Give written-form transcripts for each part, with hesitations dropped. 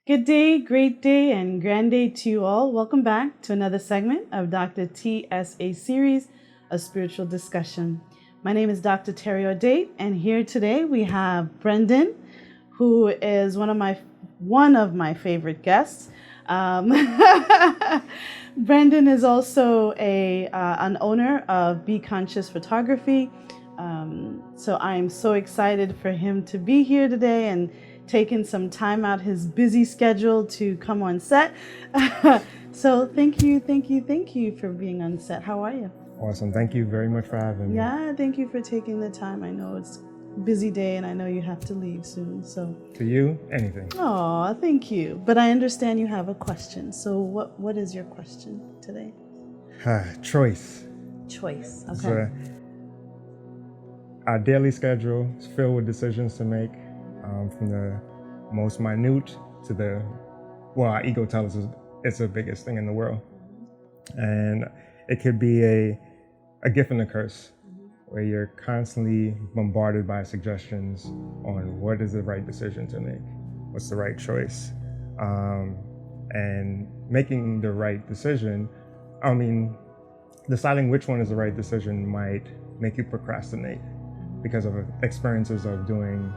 Good day, great day, and grand day to you all. Welcome back to another segment of Dr. TSA Series, a spiritual discussion. My name is Dr. Terry O'Date, and here today we have Brendan, who is one of my favorite guests. Um, Brendan is also an owner of Be Conscious Photography. So I am so excited for him to be here today and taking some time out his busy schedule to come on set. So thank you for being on set. How are you? Awesome. Thank you very much for having me. Yeah, thank you for taking the time. I know it's a busy day and I know you have to leave soon. So To you, anything. oh, thank you. But I understand you have a question. So what is your question today? Choice. Choice. Okay. So, our daily schedule is filled with decisions to make, from the most minute to our ego tells us it's the biggest thing in the world. And it could be a gift and a curse, where you're constantly bombarded by suggestions on what is the right decision to make, what's the right choice. And making the right decision, deciding which one is the right decision might make you procrastinate because of experiences of doing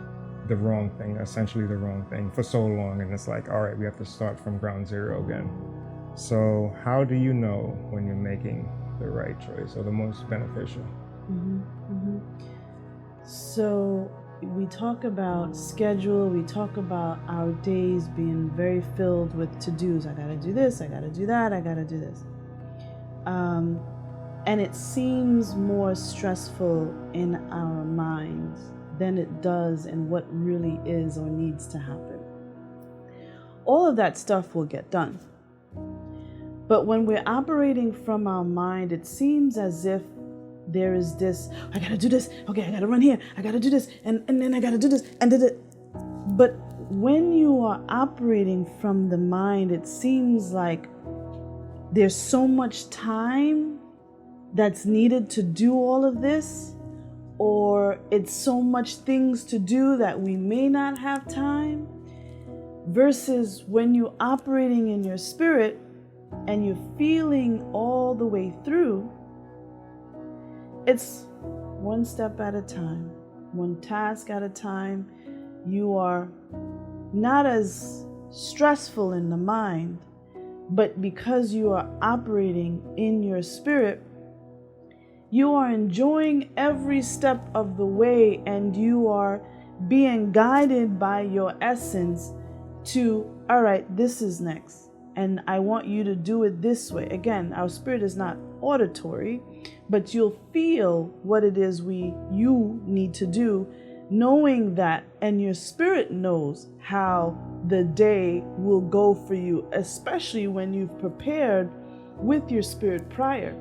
the wrong thing, essentially the wrong thing for so long. And it's like, all right, we have to start from ground zero again. So how do you know when you're making the right choice or the most beneficial? So we talk about schedule, we talk about our days being very filled with to-dos. I gotta do this, I gotta do that, I gotta do this. And it seems more stressful in our minds than it does in what really is or needs to happen. All of that stuff will get done. But when we're operating from our mind, it seems as if there is this, I gotta do this, okay, I gotta run here, I gotta do this, and then I gotta do this, and did it. But when you are operating from the mind, it seems like there's so much time that's needed to do all of this, or it's so much things to do that we may not have time, versus when you're operating in your spirit and you're feeling all the way through, it's one step at a time, one task at a time. You are not as stressful in the mind, but because you are operating in your spirit, you are enjoying every step of the way, and you are being guided by your essence to, all right, this is next, and I want you to do it this way. Again, our spirit is not auditory, but you'll feel what it is you need to do, knowing that, and your spirit knows how the day will go for you, especially when you've prepared with your spirit prior.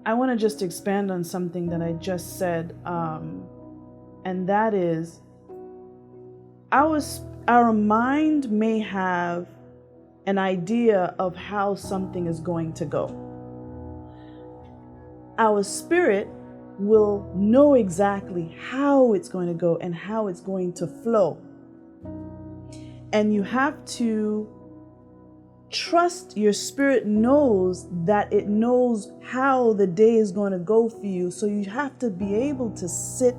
I want to just expand on something that I just said, and that is our mind may have an idea of how something is going to go. Our spirit will know exactly how it's going to go and how it's going to flow. And you have to trust your spirit knows that it knows how the day is going to go for you. So you have to be able to sit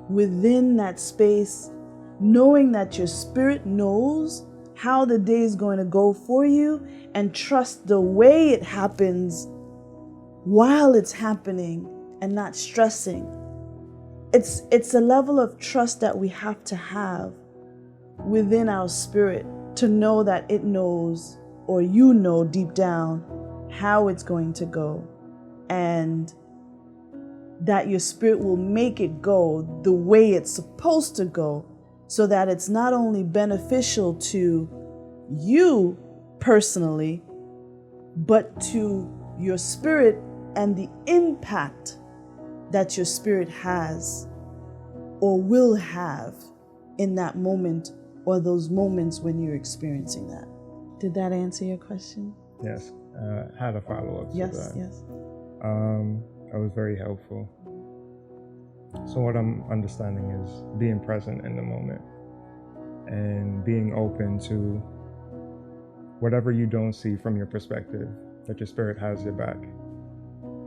within that space, knowing that your spirit knows how the day is going to go for you, and trust the way it happens while it's happening and not stressing. It's a level of trust that we have to have within our spirit to know that it knows, or you know deep down, how it's going to go, and that your spirit will make it go the way it's supposed to go, so that it's not only beneficial to you personally, but to your spirit and the impact that your spirit has or will have in that moment, or those moments when you're experiencing that. Did that answer your question? Yes. I had a follow-up to that. Yes. That was very helpful. So what I'm understanding is being present in the moment and being open to whatever you don't see from your perspective, that your spirit has your back.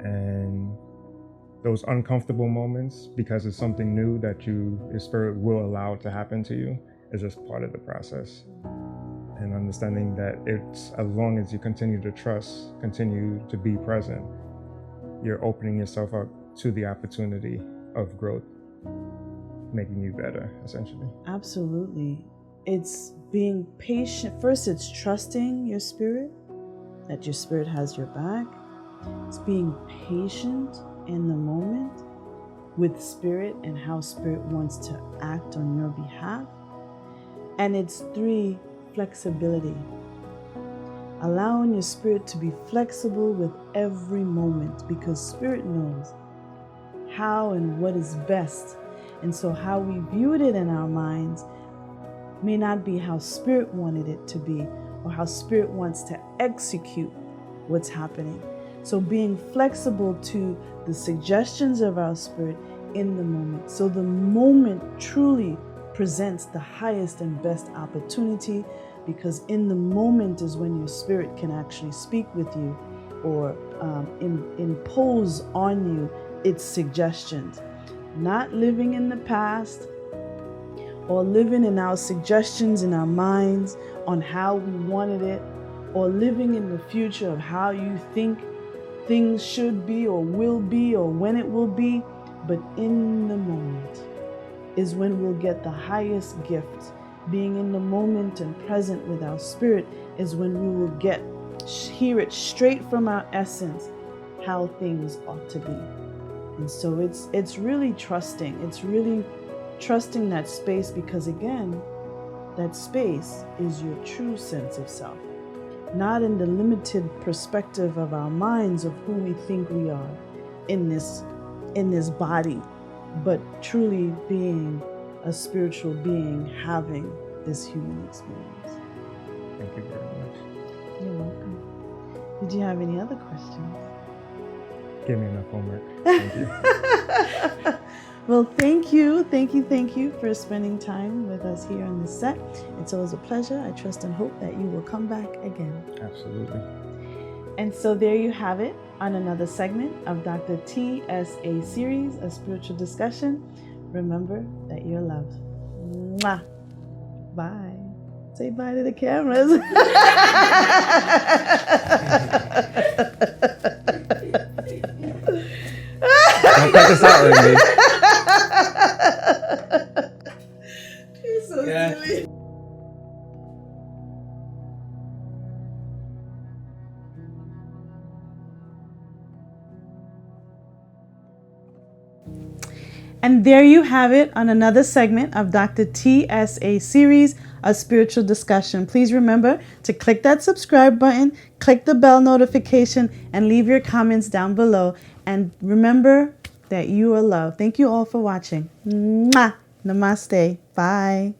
And those uncomfortable moments, because it's something new that your spirit will allow to happen to you, is just part of the process. And understanding that it's, as long as you continue to trust, continue to be present, you're opening yourself up to the opportunity of growth, making you better, essentially. Absolutely. It's being patient. First, it's trusting your spirit, that your spirit has your back. It's being patient in the moment with spirit and how spirit wants to act on your behalf. And it's 3, flexibility. Allowing your spirit to be flexible with every moment, because spirit knows how and what is best. And so how we viewed it in our minds may not be how spirit wanted it to be, or how spirit wants to execute what's happening. So being flexible to the suggestions of our spirit in the moment. So the moment truly presents the highest and best opportunity, because in the moment is when your spirit can actually speak with you or impose on you its suggestions. Not living in the past or living in our suggestions in our minds on how we wanted it, or living in the future of how you think things should be or will be or when it will be. But in the moment is when we'll get the highest gift. Being in the moment and present with our spirit is when we will hear it straight from our essence, how things ought to be. And so it's really trusting. It's really trusting that space, because again, that space is your true sense of self. Not in the limited perspective of our minds of who we think we are in this body, but truly being a spiritual being having this human experience. Thank you very much. You're welcome. Did you have any other questions? Give me enough homework. Thank you. Well, thank you for spending time with us here on this set. It's always a pleasure. I trust and hope that you will come back again. Absolutely. And so there you have it on another segment of Dr. TSA Series, a spiritual discussion. Remember that you're loved. Mwah. Bye. Say bye to the cameras. Don't cut this out, Randy. You're so silly. And there you have it on another segment of Dr. TSA Series, a spiritual discussion. Please remember to click that subscribe button, click the bell notification, and leave your comments down below. And remember that you are loved. Thank you all for watching. Mwah! Namaste. Bye.